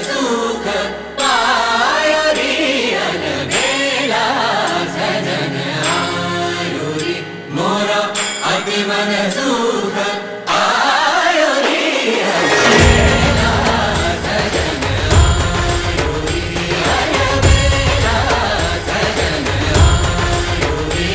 सुख पायो रे अनबेला सजन आयो रे मोरा अति मन सुख पायो रे अनबेला सजन आयो रे अनबेला सजन आयो रे।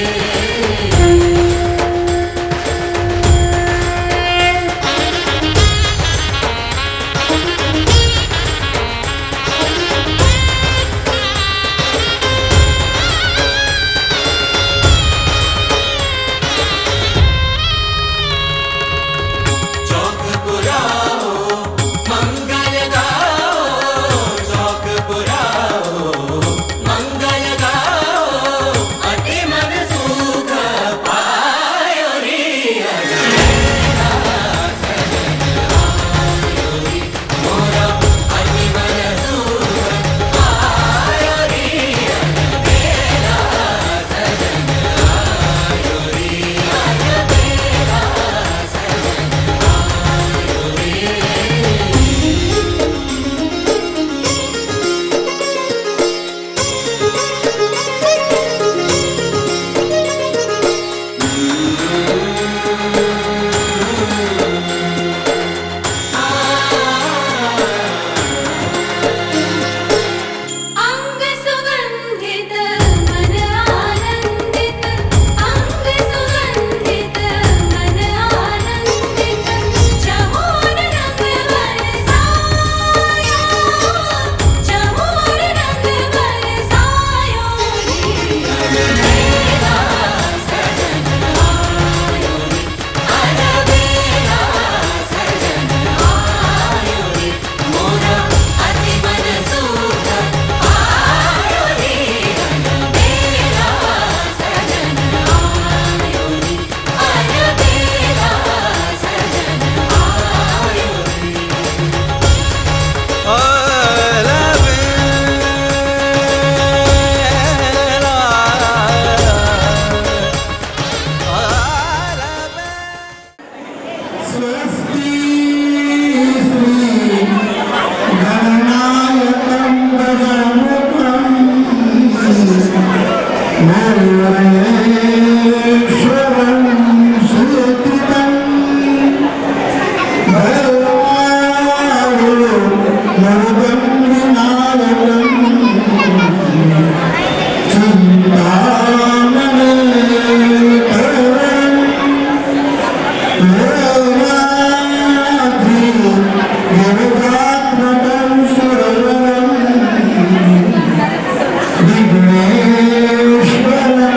विघ्नेश्वरं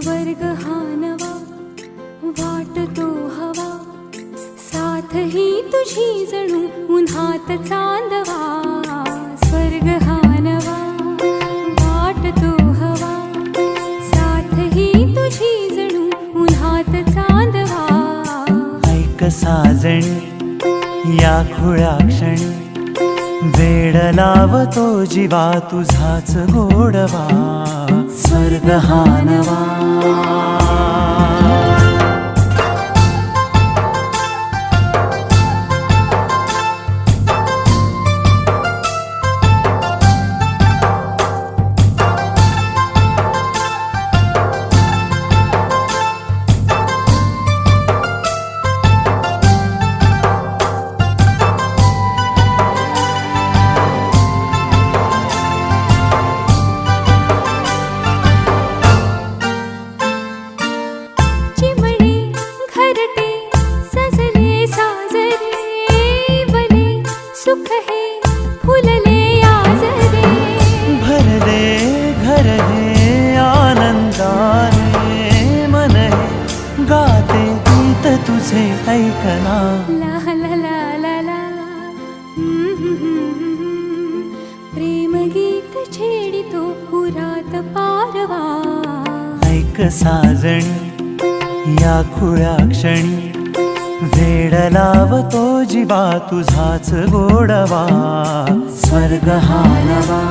स्वर्ग हा नवा वाटतो हवा, साथ ही तुझी जणू उन्हात चांदवा. स्वर्ग हा नवा वाटतो हवा, साथ ही तुझी जणू उन्हात चांदवा. ऐक साजणी या खुळ्या क्षणी, वेड लावतो जीवा तुझाच गोडवा. स्वर्ग हा नवा. सुख है फुलले आजरे, भरले घर हे आनंदाने. मन हे गाते गीत तुझे ऐकना. ला ला ला ला ला. प्रेम गीत छेडितो पुरात पारवा. ऐक साजणी या खुळ्या क्षणी, वेड लावतो जीवा तुझाच गोडवा. स्वर्ग हा नवा.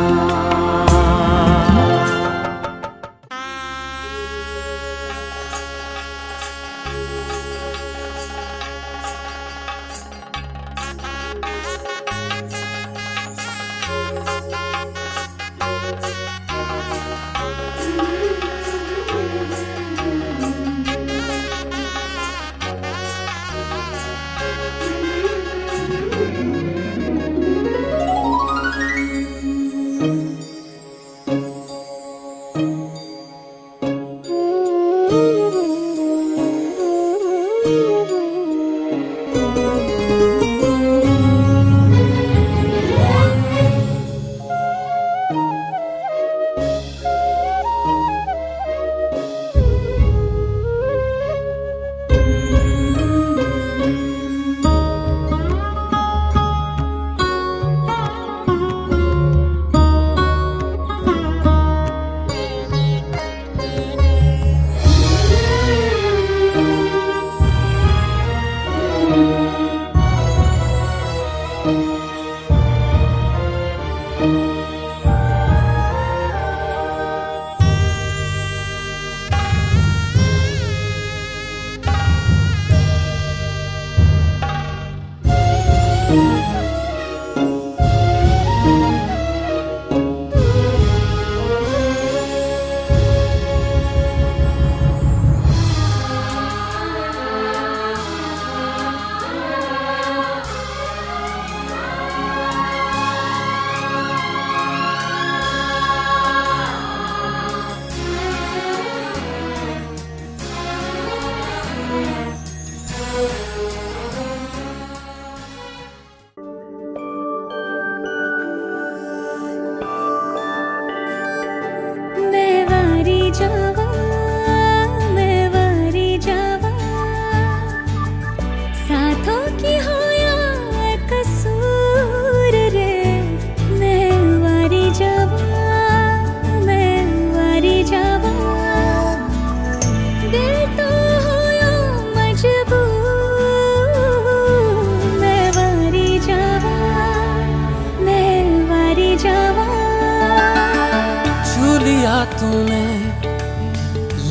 तूने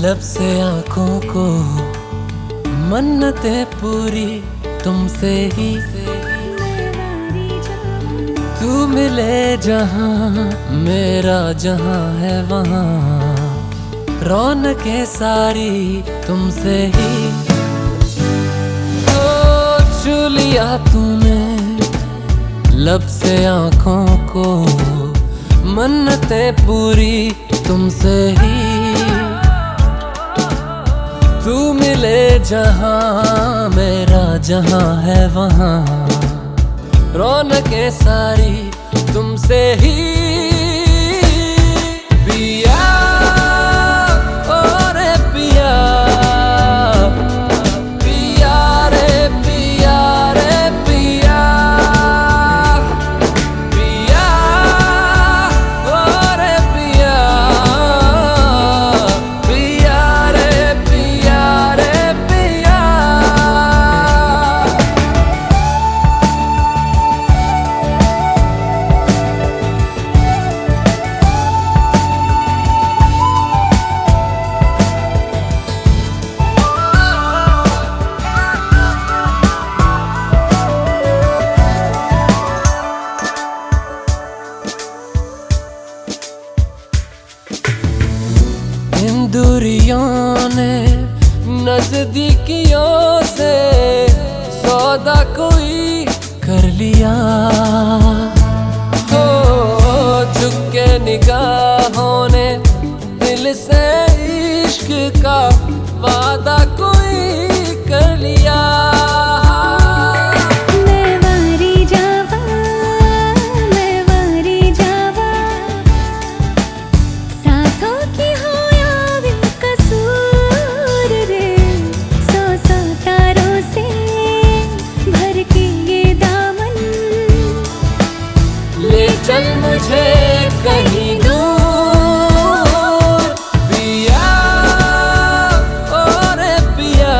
लब से आंखों को, मन्नतें पूरी तुमसे ही. तू मिले जहां मेरा जहां है वहां, रौनकें सारी तुमसे ही. तो छू लिया तूने लब से आंखों को, मन्नतें पूरी तुमसे ही. तू मिले जहां मेरा जहां है वहां, रौनकें सारी तुमसे ही. पिया ओ रे पिया दूरियों ने नजदीकियों से सौदा कोई कर लिया हो। झुक के निगाहों ने दिल से इश्क का वादा कोई कर लिया। चल मुझे कहीं दूर पिया, ओ रे पिया,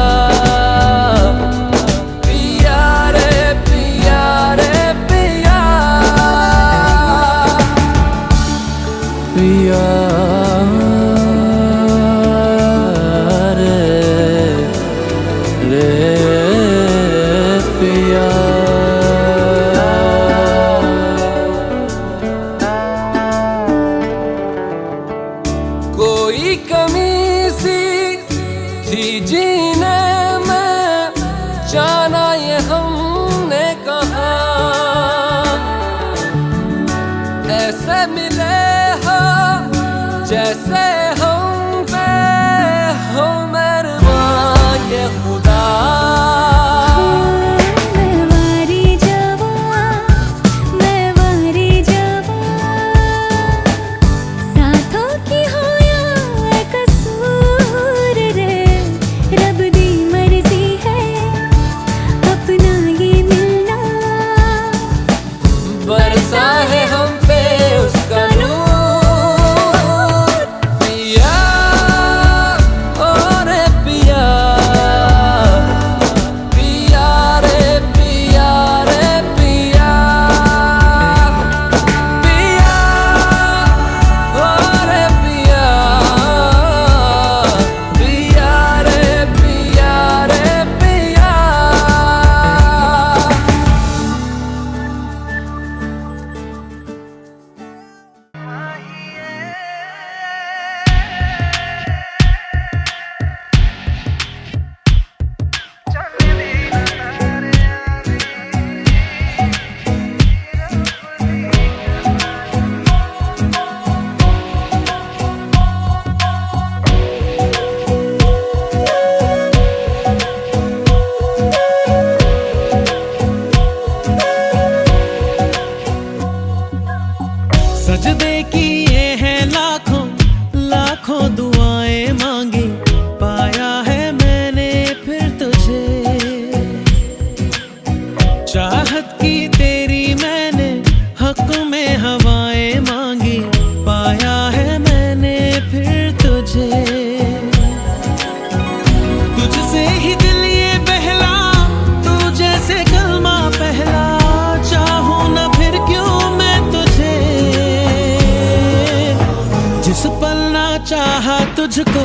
पिया रे पिया रे पिया, पिया रे रे पिया। कोई कमी सी थी जीने में, जाना ये हमने कहा। ऐसे मिले हो जैसे हम पे हो मेहरबान ये खुदा। बरसा है हम पे उसका नूर पिया, ओ रे पिया, पिया रे पिया रे पिया, पिया ओ रे पिया, पिया रे पिया रे पिया। सजदे किए हैं लाखों लाखों दुआएं मांगी, पाया है मैंने फिर तुझे। चाहत की तेरी मैंने हक में हवाएं मांगी, पाया है मैंने फिर तुझे। तुझसे ही दिल ये बहला, तू जैसे कलमा पहला, चाहूं ना फिर क्यों मैं तुझे। जिस पल ना चाहा तुझको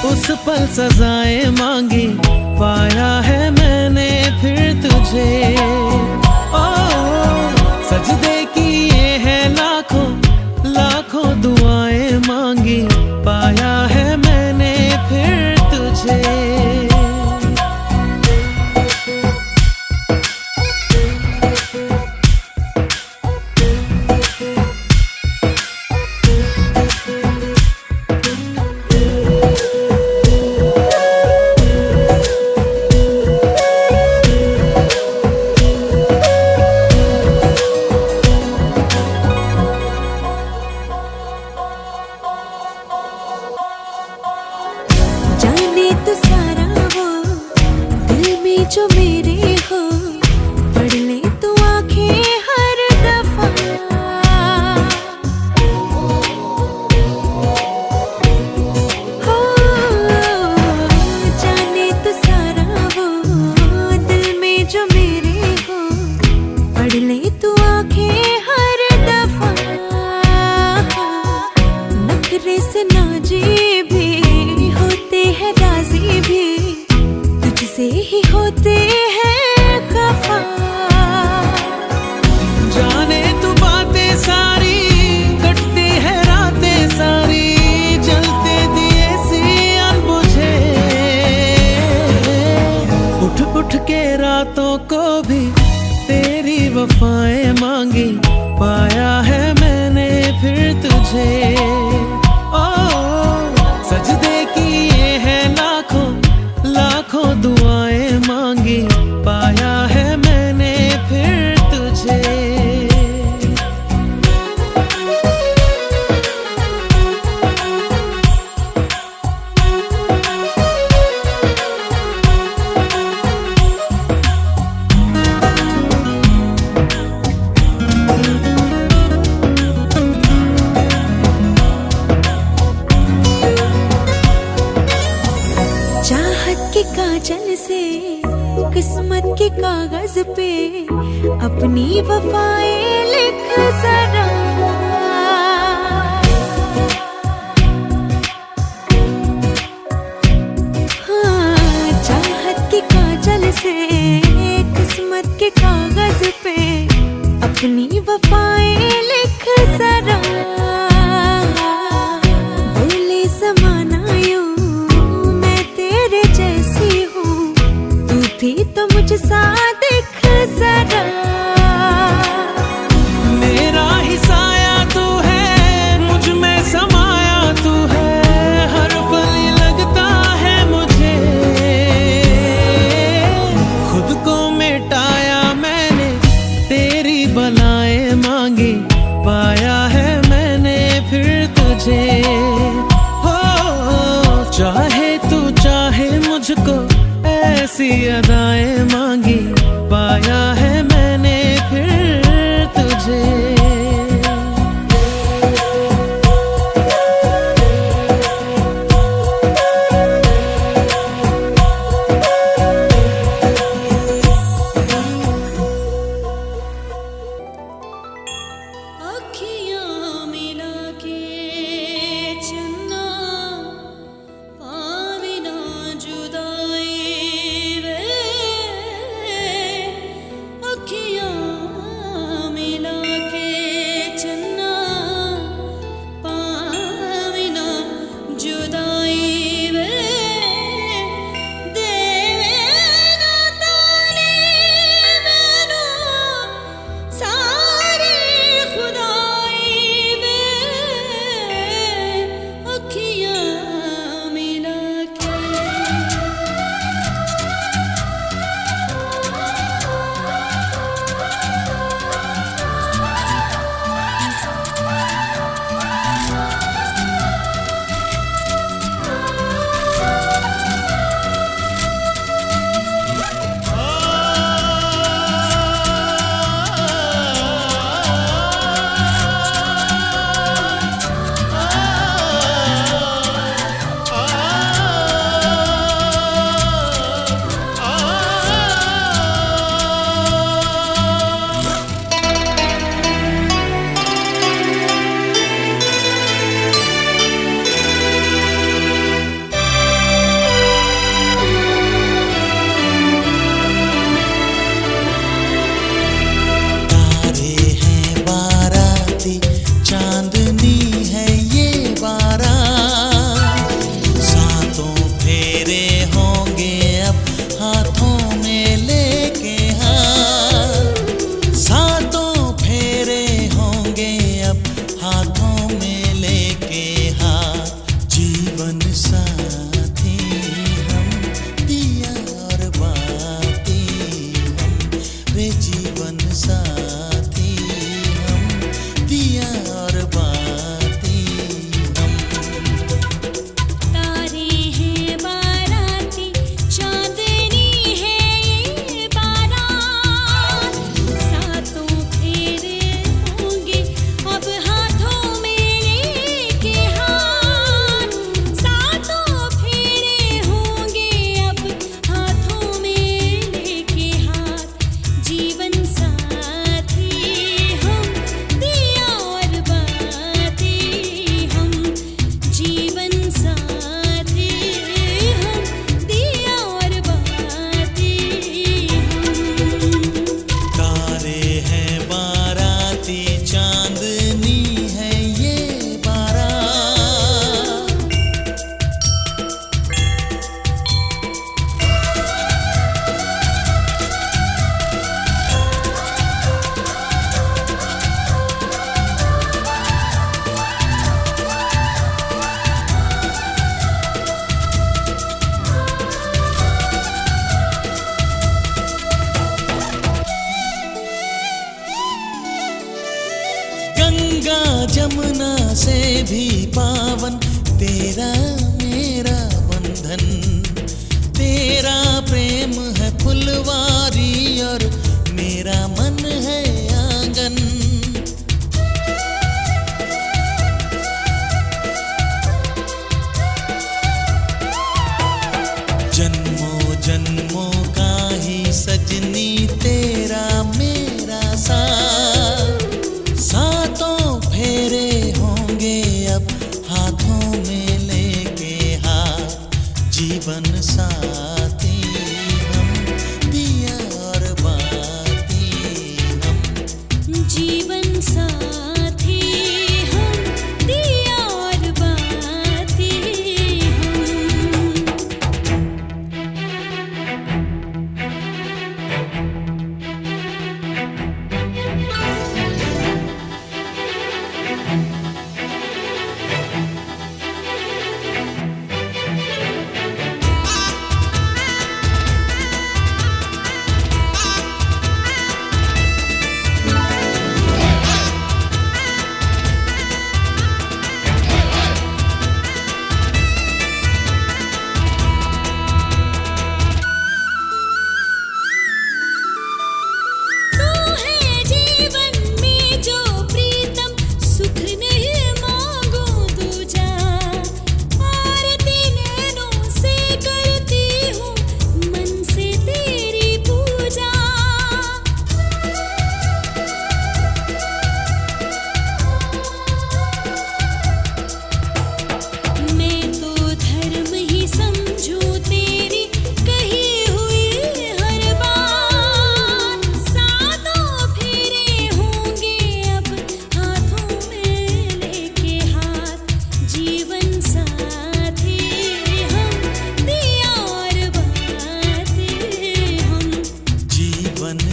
उस पल सजाएं मांगी, पाया है मैंने फिर तुझे। ओ सजदे किए हैं लाखों लाखों दुआएं मांगी, पाया है मैंने फिर तुझे। जाने तो सारा वो दिल में जो मेरे हो, पढ़ ले तो आंखें हर दफा। हो जाने तो सारा वो दिल में जो मेरे हो, पढ़ ले तो आंखें हर दफा। नखरे से नाजी भी होते हैं, राजी भी तुझसे ही होते हैं। तुझे। ओ सजदे किए हैं लाखों लाखों दुआएं मांगी, पाया है मैंने फिर तुझे। चाहत के काजल से किस्मत के कागज पे अपनी वफाएं लिख जरा। हाँ, चाहत के काजल से किस्मत के कागज पे अपनी वफाएं लिख जरा। बोले ज़माना यूं भी तो मुझसा दिख जरा। मेरा ही साया तू है, मुझ में समाया तू है, हर पल लगता है मुझे। खुद को मिटाया मैंने, तेरी बलाएं मांगी, पाया है मैंने फिर तुझे। हो चाहे तू चाहे मुझको, ऐसी अदाएं मांगी, पाया है मैंने फिर तुझे। अखियाँ मिला के चन्ना पावे ना जुदाई वे, भी पावन तेरा मेरा बंधन। तेरा प्रेम है फुलवारी और मेरा मन है आंगन। जन्मों जन्मों का ही सजनी तेरा मेरा साथ। सातों फेरे होंगे अब हाथों में लेके हाथ। जीवन साथी हम दिया और बाती हम। जीवन साथी हम दिया और बाती हम।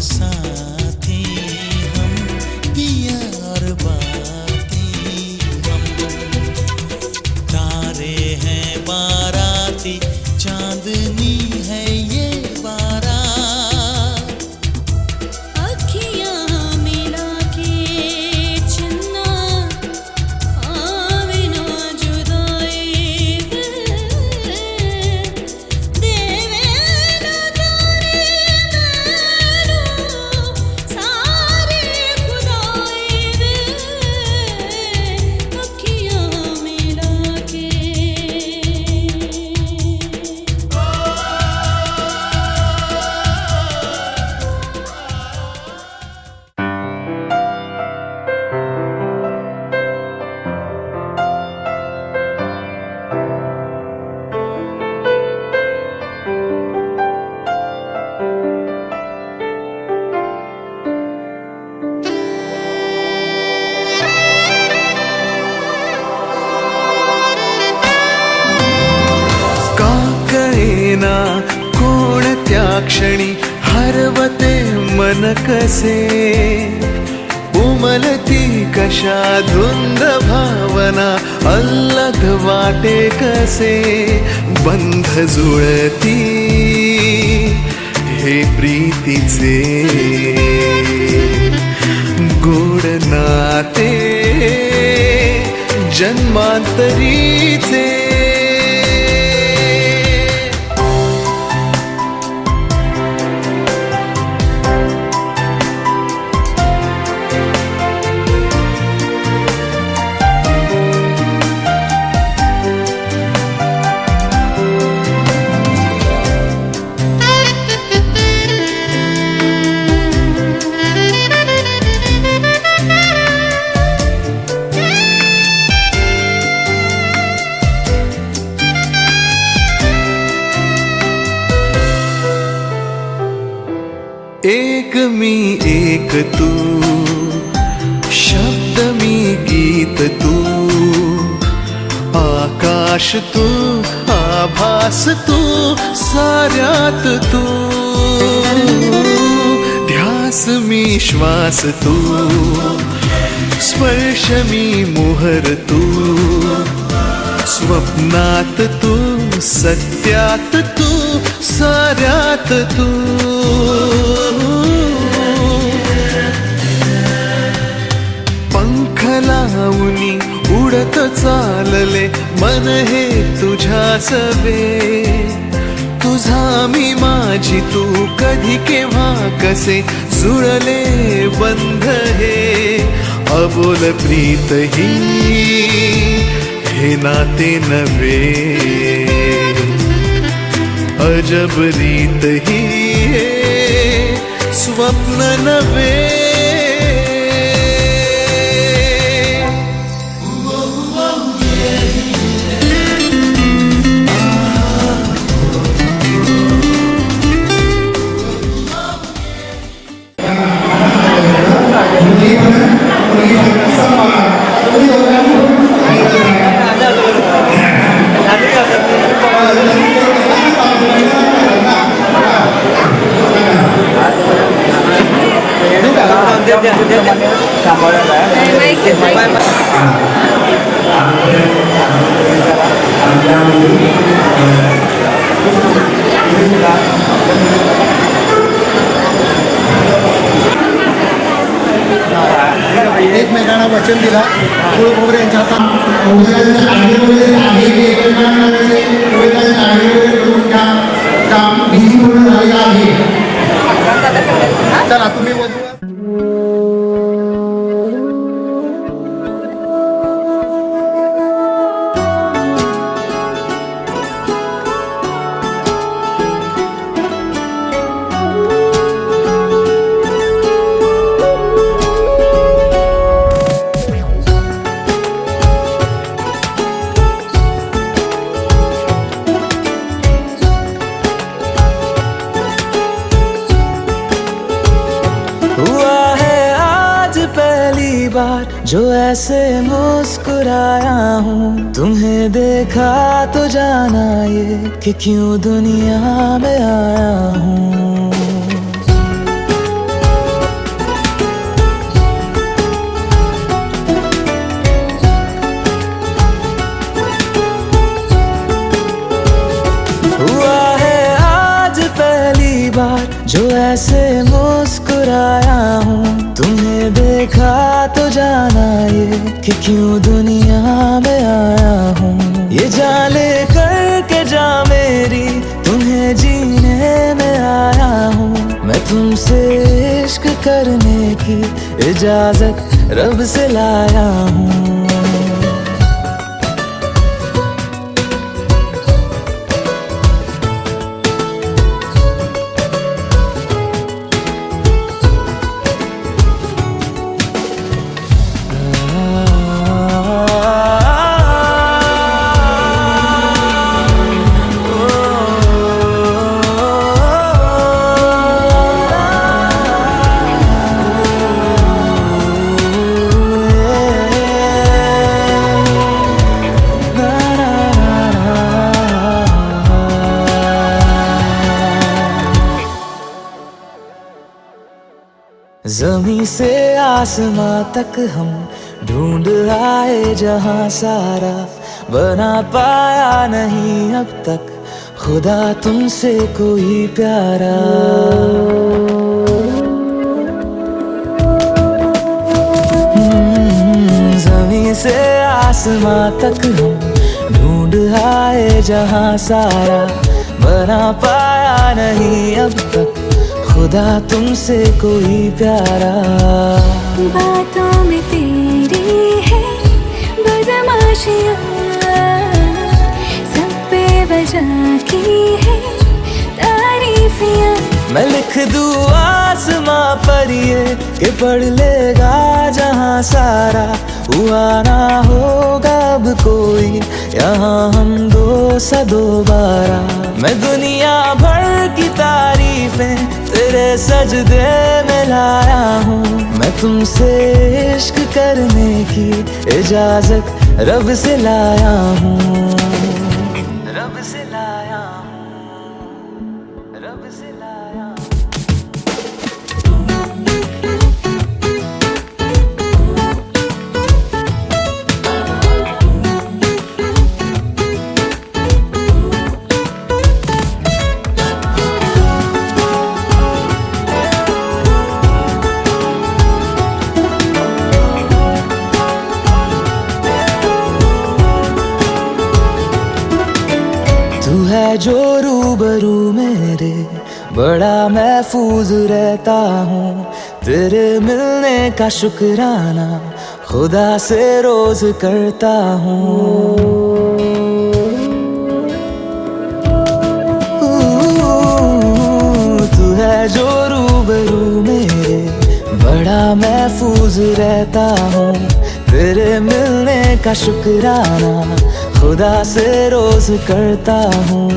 साथी हम दिया और बाती हम। तारे हैं बाराती चांदनी है ये बारात। अखियाँ मिला के चन्ना आवे ना जुदाई देवे ना जाने सारे खुदाई अखियाँ मिला के। का कळेना कोणत्या क्षणी हरवते मन कसे। उमलती कशा धुंद भावना अल्लग वाटे कसे। बंध जुळती हे प्रीतीचे गोड नाते जन्मांतरीचे। एक मी एक तू, शब्द मी गीत तू, आकाश तू आभास तू, साऱ्यात तू, ध्यास मी श्वास तू, स्पर्श मी मोहर तू, स्वप्नात तू, सत्यात तू, साऱ्यात तू. पंख लावूनी उडत चालले मन हे तुझ्या सवे. तुझा मी माझी तू कधी केव्हा कसे जुळले बंध हे. अबोल प्रीत ही हे नाते नव्हे, अजब रीत ही हे स्वप्न नव्हे. एकमेकांना वचन दिला. कुळ खोबरे यांच्या हातात चला तुम्ही वधू. हुआ है आज पहली बार जो ऐसे मुस्कुराया हूँ. तुम्हें देखा तो जाना ये कि क्यों दुनिया में आया हूँ. हुआ है आज पहली बार जो ऐसे मुस्कुराया हूँ. तुम्हें देखा तो जाना ये कि क्यों दुनिया में आया हूँ. ये जान ले करके जा मेरी तुम्हें जीने में आया हूँ. मैं तुमसे इश्क करने की इजाजत रब से लाया हूँ. ज़मीं से आसमां तक हम ढूंढ आए जहां सारा. बना पाया नहीं अब तक खुदा तुमसे कोई प्यारा. ज़मीं से आसमां तक हम ढूंढ आए जहां सारा. बना पाया नहीं अब तक खुदा तुमसे कोई प्यारा. बातों में तेरी है बदमाशियाँ, सब पे वजह की है तारीफियाँ. मैं लिख दूँ आसमां पर ये कि पढ़ लेगा जहां सारा. हुआ ना होगा अब कोई यहाँ हम दो सा दोबारा. मैं दुनिया भर की तारीफें तेरे सजदे में लाया हूँ. मैं तुमसे इश्क करने की इजाजत रब से लाया हूँ. रब से लाया हूँ. रब से लाया हूँ. जो रूबरू मेरे बड़ा महफूज रहता हूँ। तेरे मिलने का शुक्राना खुदा से रोज करता हूँ। तू है जो रूबरू मेरे बड़ा महफूज रहता हूँ। तेरे मिलने का शुक्राना खुदा से रोज करता हूँ।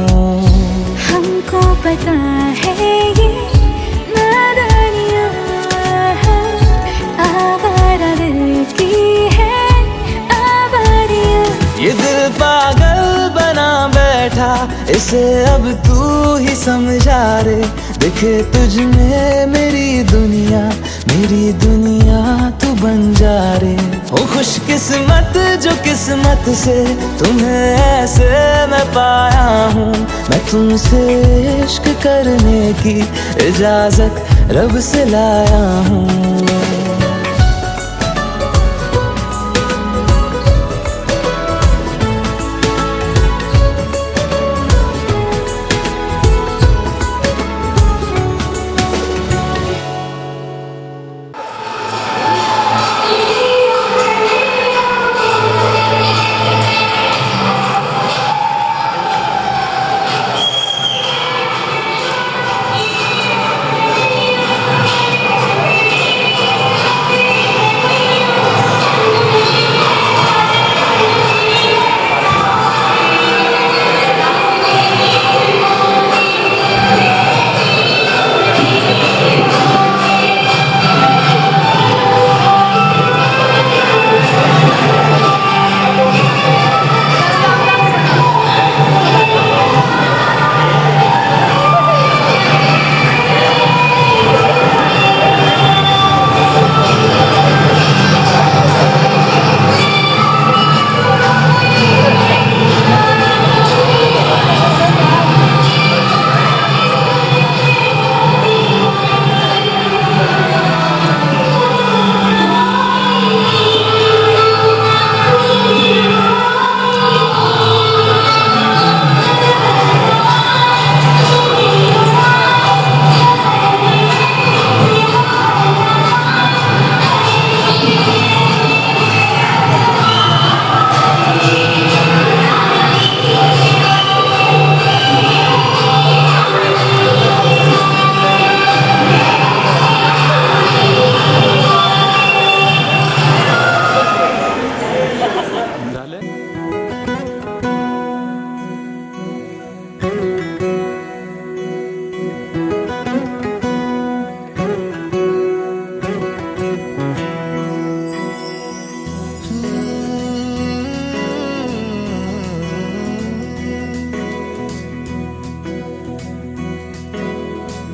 हमको पता है ये नादानियाँ है, आवारा दिल की है आवारियाँ। ये दिल पागल बना बैठा, इसे अब तू ही समझा रे। दिखे तुझ में मेरी दुनिया तू बन जा रे। ओ खुशकिस्मत जो किस्मत से तुम्हें ऐसे मैं पाया हूँ। मैं तुमसे इश्क करने की इजाजत रब से लाया हूँ।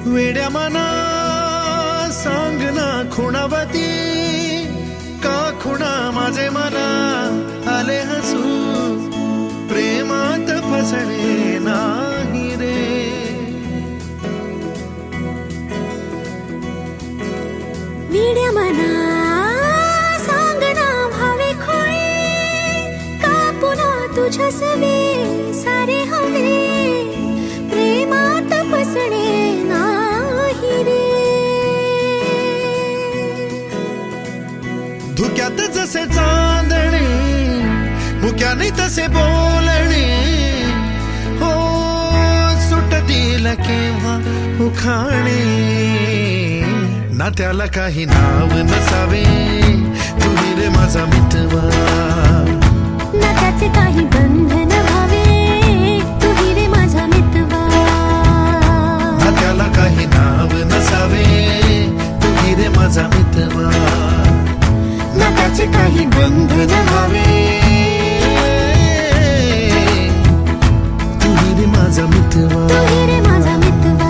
वेड्या मना सांग ना खुणावती का खुणा माझे मना आले हसू प्रेमात फसणे नाही रे वेड्या मना सांग ना भावे खोळे का पुन्हा तुझ्या सवे सारे हवे प्रेमात फसणे नाही रे धुक्यात जसे चांदणे मुक्याने तसे बोलणे हो सुटतील केव्हा उखाणे ना त्याला काही नाव नसावे तुही रे माझा मितवा ना त्याचे काही बंधन व्हावे तुही रे माझा मितवा ना त्याला काही नाव नसावे तुही रे माझा मितवा ना त्याचे काही बंधन व्हावे तुही रे माझा मितवा तुही रे माझा मितवा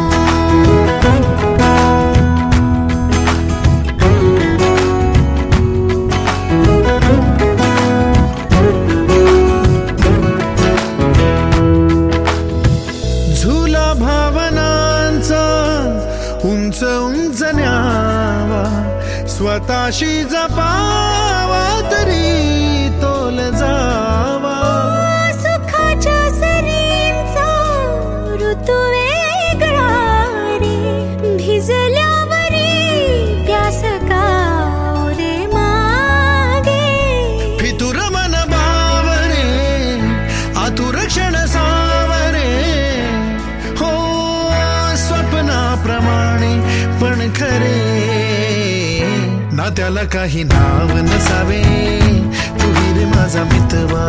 झुला भावनांचा उंच उंच न्यावा स्वतःशी जपावा तरी तोल जावा सुखाच्या सरींचा त्याला काही नाव नसावे, तू रे माझा मितवा.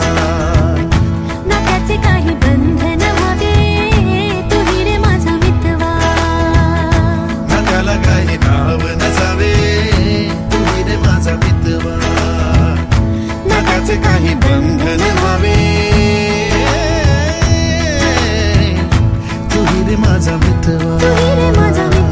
ना त्याचे काही बंधन व्हावे, तू रे माझा मितवा. ना त्याला काही नाव नसावे, तू रे माझा मितवा. ना त्याचे काही बंधन व्हावे, तू रे माझा मितवा. तू रे माझा मितवा.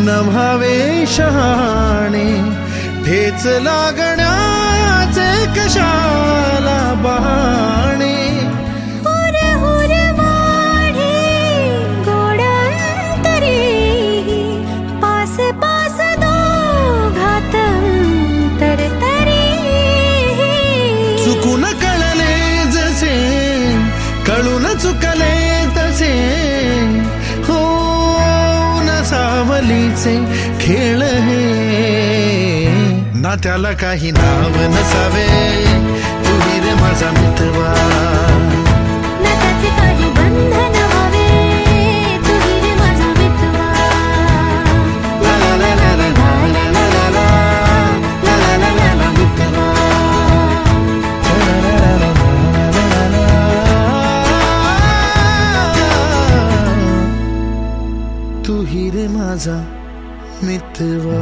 नभावे शहाणे, ठेच लागण्याचे कशाला बहाणे. हुर हुर वाढे गोड अंतरी, पास पास दोघात तरतरी. चुकून कळले जसे, कळून चुकले तसे, हो सावलीचे खेळ हे. ना त्याला काही नाव नसावे, तू रे माझा मितवा. ना त्याचे काही बंधन व्हावे, तू रे माझा मितवा. ला ला ला ला ला ला ला ला ला ला ला ला ला ला मितवा. तू रे माझा मितवा.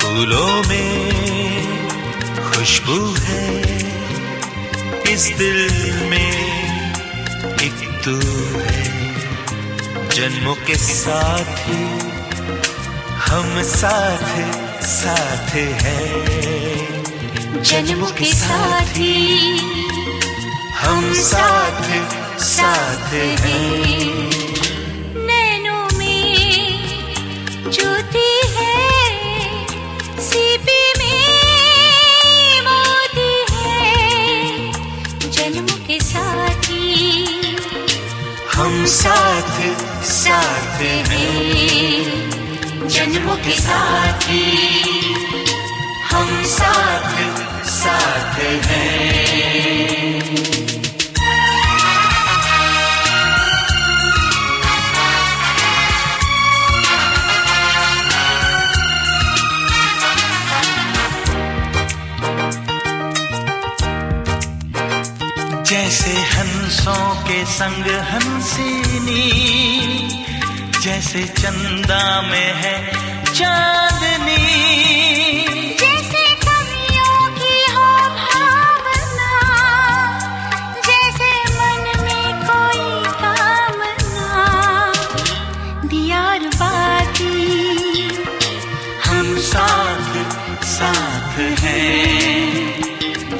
फूलों में खुशबू है, इस दिल में एक तू है. जन्मों के साथी हम साथ साथ हैं. जन्मों के साथी हम साथ साथ हैं. नैनों में ज्योति है, सीपी में मोती है. जन्मों के साथी हम साथ साथ हैं. जन्मों के साथी हम साथ साथ हैं. जैसे हंसों के संग हंसिनी, जैसे चंदा में है चांदनी. जैसे कवियों की हो भावना, जैसे मन में कोई कामना. दियार बाती हम साथ साथ हैं.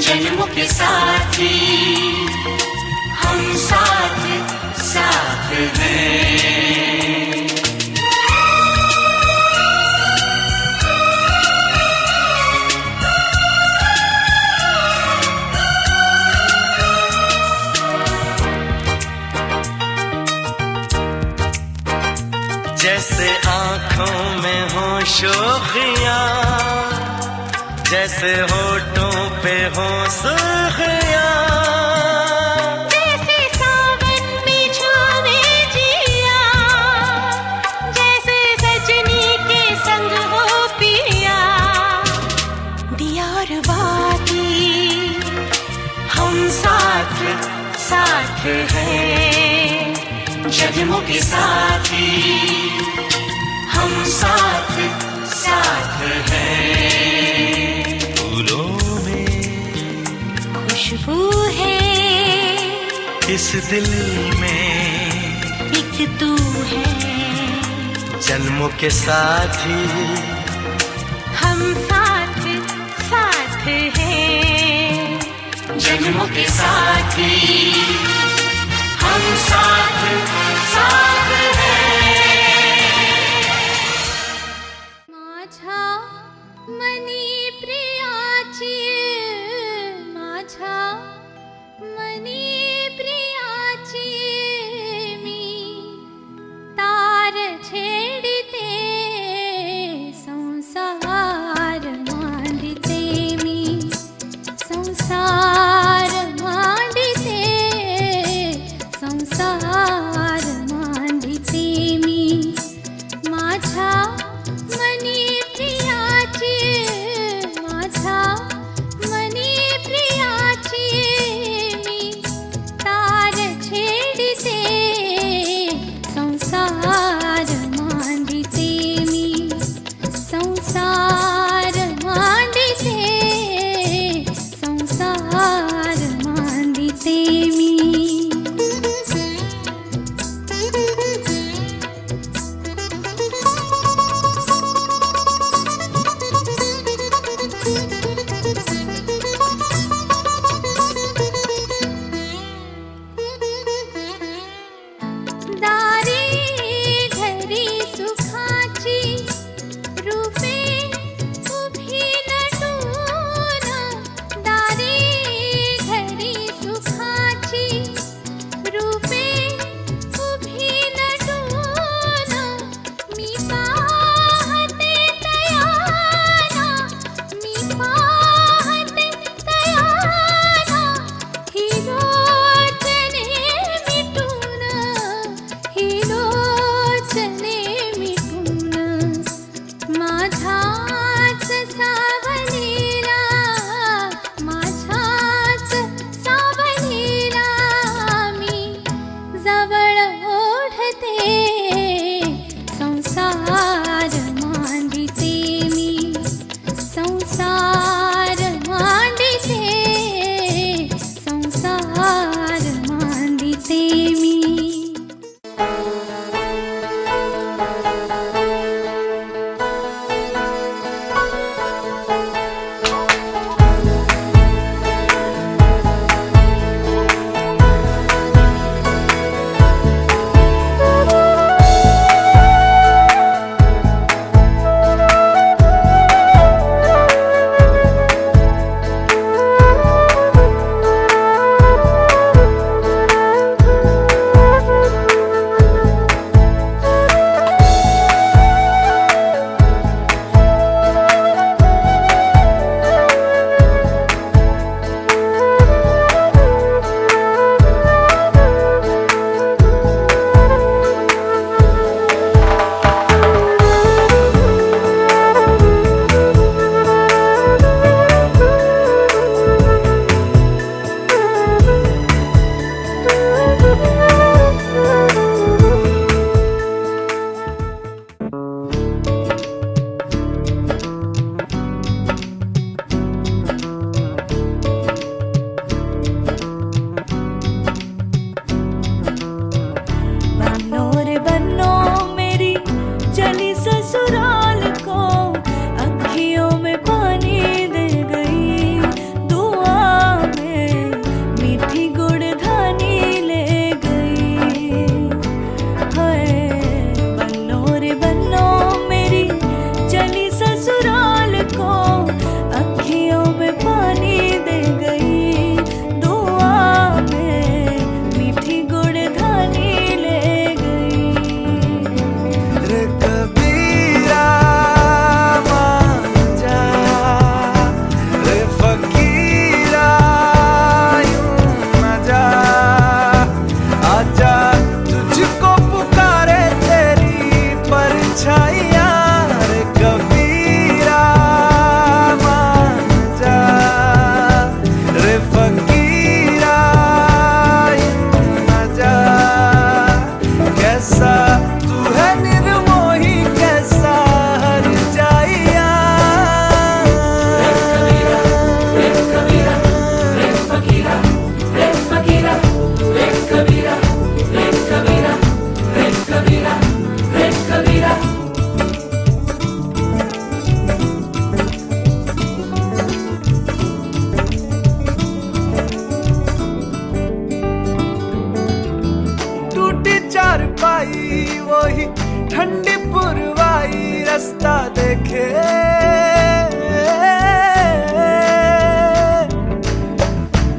जन्मों के साथी हम साथ साथ हैं. जैसे आँखों में हो शोखियाँ, जैसे होठों पे हो सुर्खियाँ. जैसे सावन में छावे जिया, जैसे सजनी के संग हो पिया. दियार बाती जन्मों के साथी हम साथ साथ हैं। फूलों में खुशबू है, इस दिल में एक तू है। जन्मों के साथी हम साथ साथ हैं। जन्मों के साथी हम साथ साथ हैं। माझा मनी प्रियाची, माझा मनी प्रियाची मी तार छेडते, संसार मांडिते मी, संसार मांडिते, संसार मांडिते। वही ठंडी पुरवाई रास्ता देखे।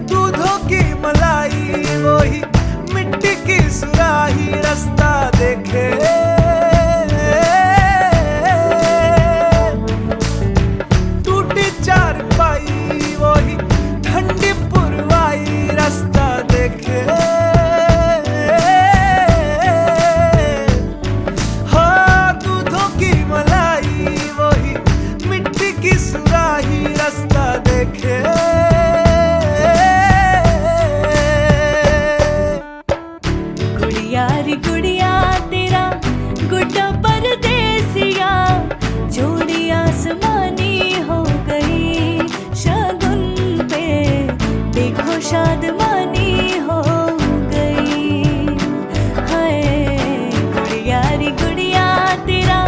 दूधों की मलाई वही मिट्टी की सुराही रास्ता देखे। टूटी चारपाई वही ठंडी पुरवाई रास्ता देखे। हाँ, दूधों की मलाई वही मिट्टी की सुराही रास्ता देखे। गुड़िया रे गुड़िया तेरा गुड्डा परदेसिया, जोड़ी आसमानी हो गई शगुन पे, देखो शादमानी हो गई। हाय गुड़िया रे गुड़िया तेरा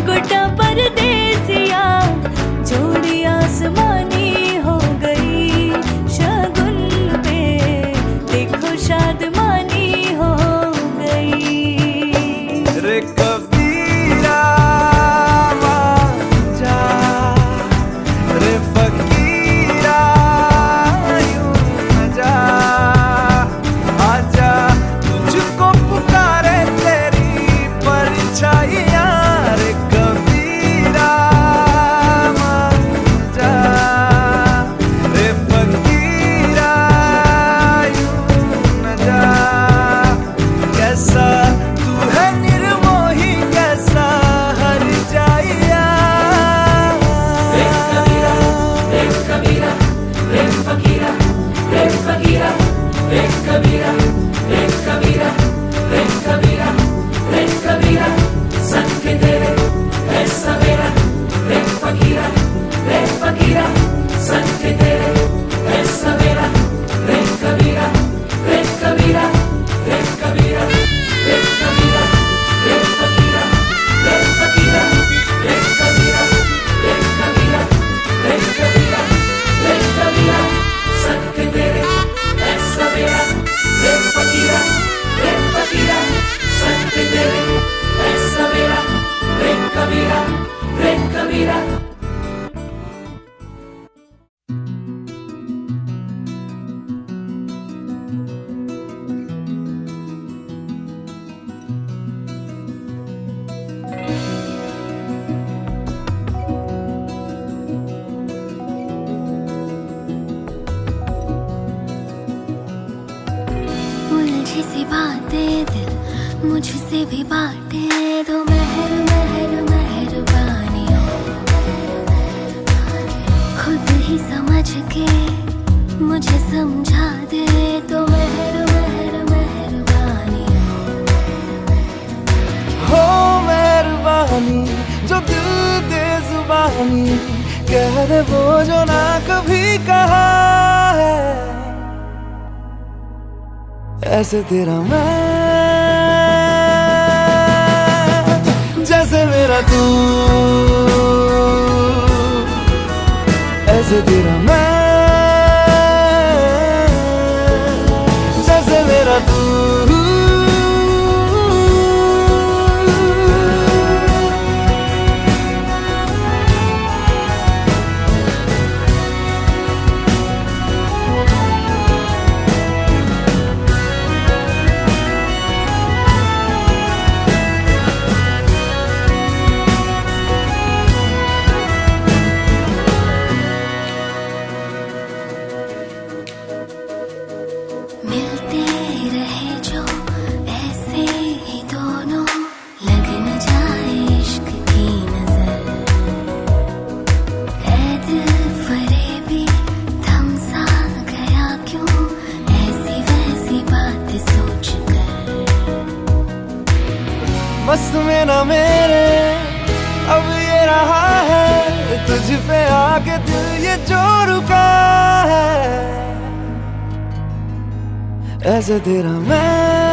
गुड्डा परदेसिया, जोड़ी आसमानी हो गई शगुन पे, देखो शादमानी हो गई। रे कबीरा जा, रे फकीरा यूं न जा, आजा तुझको पुकारे तेरी परछाइयाँ। रे कबीरा जा, रे फकीरा यूं न जा। कैसा तू है निर्मोही, कैसा हर जाइया। उलझी सी बातें दिल मुझसे भी बांटे दो, मेहर मेहर मेहरबानी खुद ही समझ के मुझे समझा दे तो, मेहर मेहर मेहरबानी। हो मेहरबानी जो दिल दे जुबानी, कह दे वो जो ना कभी कहा है। ऐसे तेरा मैं, जैसे मेरा तू, ऐसे तेरा मैं, जैसे मेरा तू। मिलते रहे जो ऐसे ही दोनों, लग न जाए इश्क की नजर। ऐ दिल फरेबी थम सा गया क्यों, ऐसी वैसी बात सोच कर। बस में ना मेरे अब ये रहा है, तुझ पे आके दिल ये जो रुका है। ऐसे तेरा मैं,